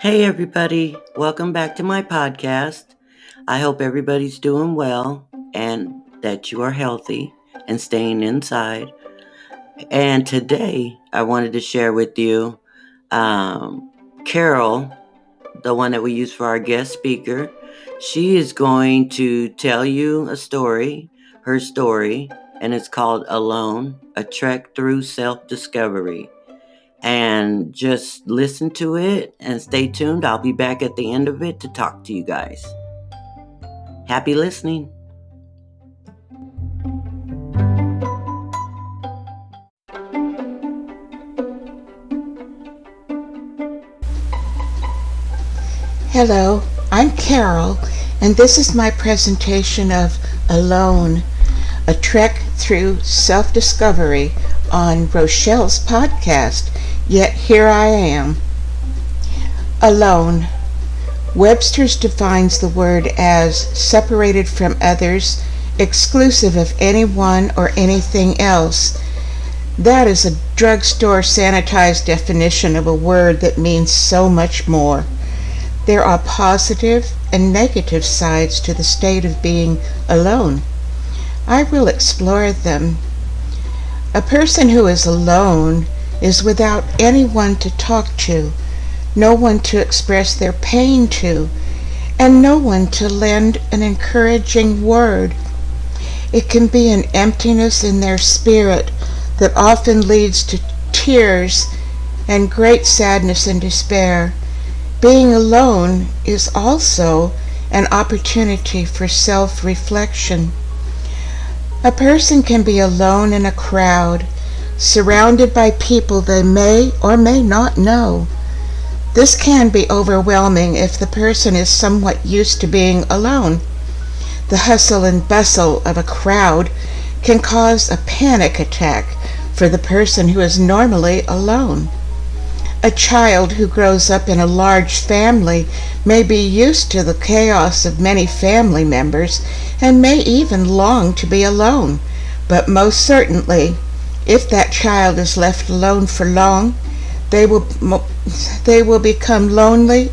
Hey, everybody. Welcome back to my podcast. I hope everybody's doing well and that you are healthy and staying inside. And today I wanted to share with you Carol, the one that we use for our guest speaker. She is going to tell you a story, her story, and it's called Alone, a Trek Through Self-Discovery. And just listen to it and stay tuned. I'll be back at the end of it to talk to you guys. Happy listening. Hello, I'm Carol, and this is my presentation of Alone, a trek through self-discovery on Rochelle's podcast, Yet Here I Am. Alone. Webster's defines the word as separated from others, exclusive of anyone or anything else. That is a drugstore sanitized definition of a word that means so much more. There are positive and negative sides to the state of being alone. I will explore them. A person who is alone is without anyone to talk to, no one to express their pain to, and no one to lend an encouraging word. It can be an emptiness in their spirit that often leads to tears and great sadness and despair. Being alone is also an opportunity for self-reflection. A person can be alone in a crowd, surrounded by people they may or may not know. This can be overwhelming if the person is somewhat used to being alone. The hustle and bustle of a crowd can cause a panic attack for the person who is normally alone. A child who grows up in a large family may be used to the chaos of many family members and may even long to be alone. But most certainly, if that child is left alone for long, they will become lonely,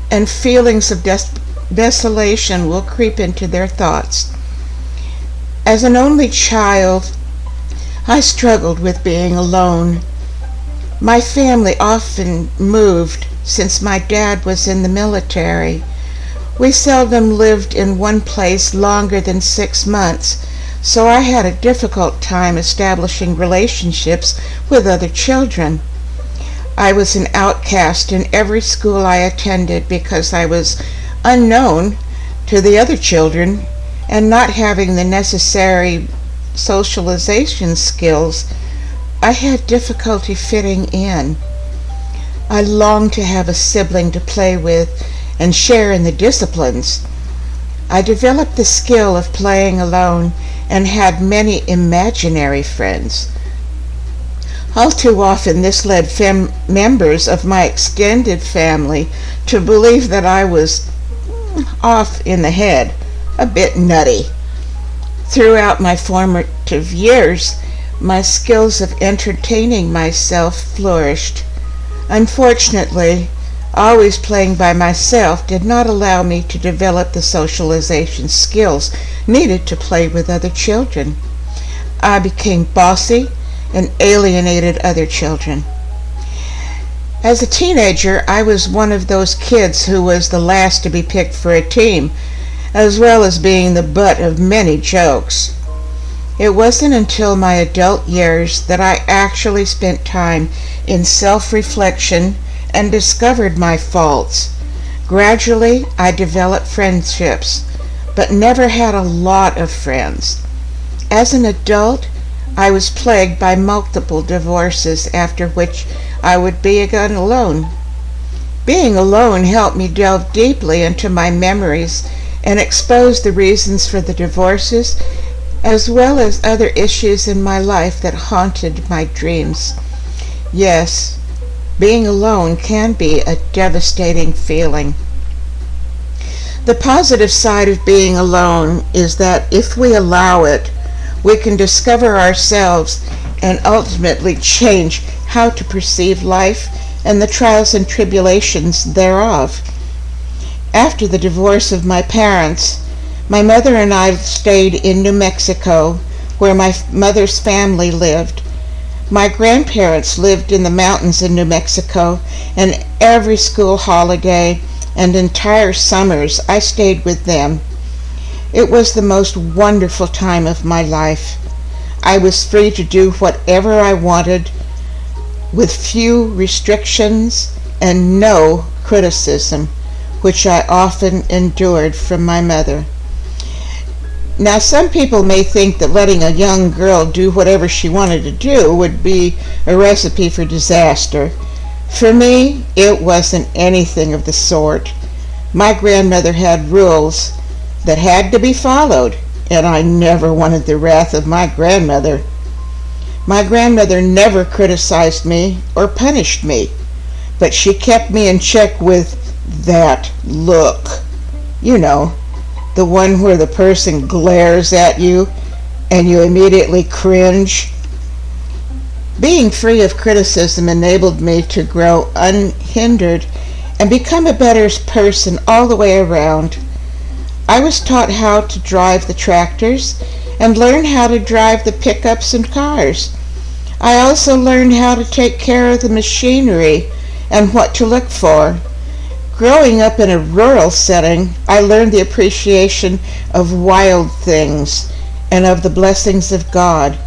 and feelings of desolation will creep into their thoughts. As an only child, I struggled with being alone. My family often moved since my dad was in the military. We seldom lived in one place longer than 6 months, so I had a difficult time establishing relationships with other children. I was an outcast in every school I attended because I was unknown to the other children and not having the necessary socialization skills. I had difficulty fitting in. I longed to have a sibling to play with and share in the disciplines. I developed the skill of playing alone and had many imaginary friends. All too often this led members of my extended family to believe that I was off in the head, a bit nutty. Throughout my formative years, my skills of entertaining myself flourished. Unfortunately, always playing by myself did not allow me to develop the socialization skills needed to play with other children. I became bossy and alienated other children. As a teenager, I was one of those kids who was the last to be picked for a team, as well as being the butt of many jokes. It wasn't until my adult years that I actually spent time in self-reflection and discovered my faults. Gradually, I developed friendships, but never had a lot of friends. As an adult, I was plagued by multiple divorces, after which I would be again alone. Being alone helped me delve deeply into my memories and expose the reasons for the divorces, as well as other issues in my life that haunted my dreams. Yes, being alone can be a devastating feeling. The positive side of being alone is that if we allow it, we can discover ourselves and ultimately change how to perceive life and the trials and tribulations thereof. After the divorce of my parents, my mother and I stayed in New Mexico, where my mother's family lived. My grandparents lived in the mountains in New Mexico, and every school holiday and entire summers I stayed with them. It was the most wonderful time of my life. I was free to do whatever I wanted, with few restrictions and no criticism, which I often endured from my mother. Now, some people may think that letting a young girl do whatever she wanted to do would be a recipe for disaster. For me, it wasn't anything of the sort. My grandmother had rules that had to be followed, and I never wanted the wrath of my grandmother. My grandmother never criticized me or punished me, but she kept me in check with that look. You know, the one where the person glares at you and you immediately cringe. Being free of criticism enabled me to grow unhindered and become a better person all the way around. I was taught how to drive the tractors and learned how to drive the pickups and cars. I also learned how to take care of the machinery and what to look for. Growing up in a rural setting, I learned the appreciation of wild things and of the blessings of God,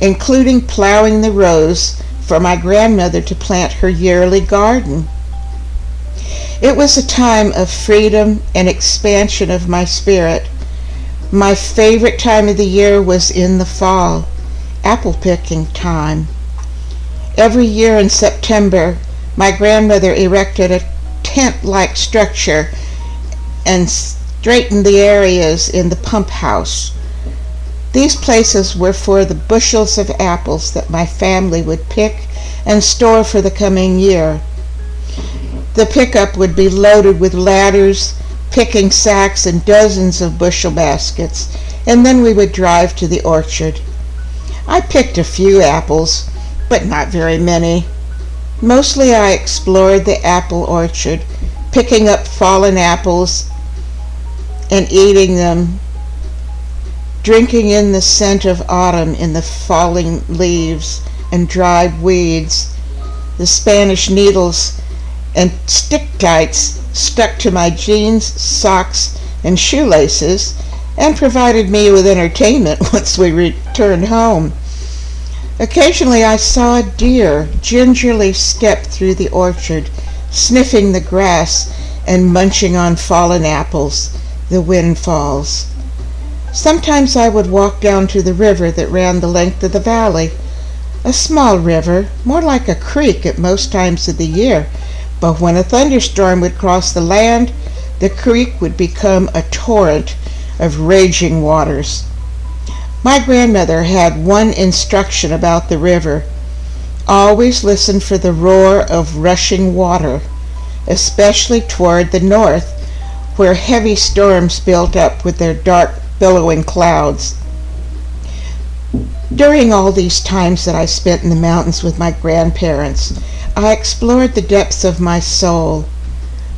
including plowing the rows for my grandmother to plant her yearly garden. It was a time of freedom and expansion of my spirit. My favorite time of the year was in the fall, apple picking time. Every year in September, my grandmother erected a tent-like structure and straightened the areas in the pump house. These places were for the bushels of apples that my family would pick and store for the coming year. The pickup would be loaded with ladders, picking sacks and dozens of bushel baskets, and then we would drive to the orchard. I picked a few apples, but not very many. Mostly I explored the apple orchard, picking up fallen apples and eating them, drinking in the scent of autumn in the falling leaves and dried weeds. The Spanish needles and stick-tights stuck to my jeans, socks, and shoelaces and provided me with entertainment once we returned home. Occasionally I saw a deer gingerly step through the orchard, sniffing the grass and munching on fallen apples, the windfalls. Sometimes I would walk down to the river that ran the length of the valley, a small river, more like a creek at most times of the year, but when a thunderstorm would cross the land, the creek would become a torrent of raging waters. My grandmother had one instruction about the river: always listen for the roar of rushing water, especially toward the north, where heavy storms built up with their dark, billowing clouds. During all these times that I spent in the mountains with my grandparents, I explored the depths of my soul.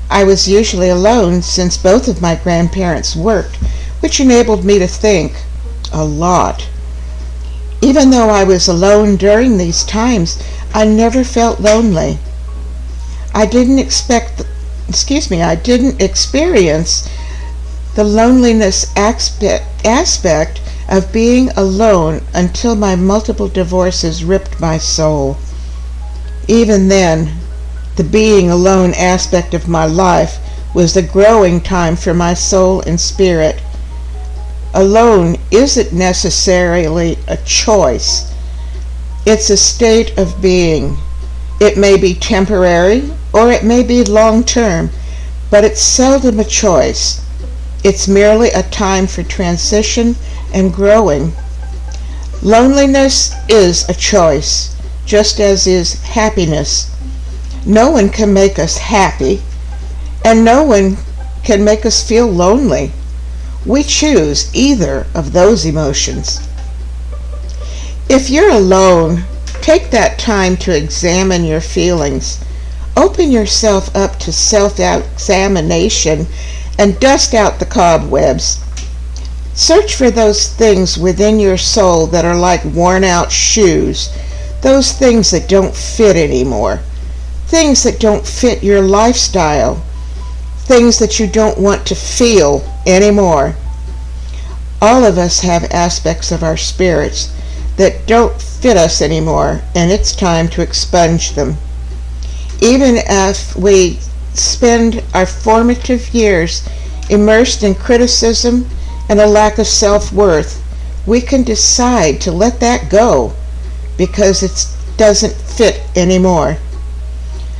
I was usually alone since both of my grandparents worked, which enabled me to think a lot. Even though I was alone during these times, I never felt lonely. I didn't experience the loneliness aspect of being alone until my multiple divorces ripped my soul. Even then, the being alone aspect of my life was the growing time for my soul and spirit. Alone isn't necessarily a choice. It's a state of being. It may be temporary or it may be long-term, but it's seldom a choice. It's merely a time for transition and growing. Loneliness is a choice, just as is happiness. No one can make us happy, and no one can make us feel lonely. We choose either of those emotions. If you're alone, take that time to examine your feelings. Open yourself up to self-examination and dust out the cobwebs. Search for those things within your soul that are like worn-out shoes, those things that don't fit anymore, things that don't fit your lifestyle, things that you don't want to feel anymore. All of us have aspects of our spirits that don't fit us anymore, and it's time to expunge them. Even if we spend our formative years immersed in criticism and a lack of self-worth, we can decide to let that go because it doesn't fit anymore.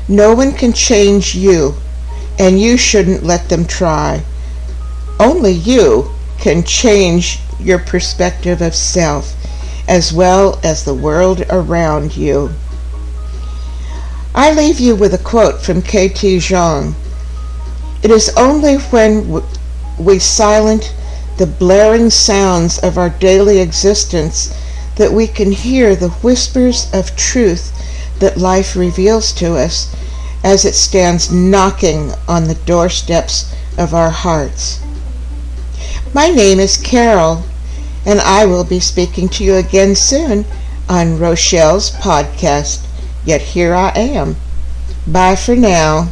No one can change you, and you shouldn't let them try. Only you can change your perspective of self as well as the world around you. I leave you with a quote from K.T. Jong. It is only when we silence the blaring sounds of our daily existence that we can hear the whispers of truth that life reveals to us as it stands knocking on the doorsteps of our hearts. My name is Carol, and I will be speaking to you again soon on Rochelle's podcast. Yet here I am. Bye for now.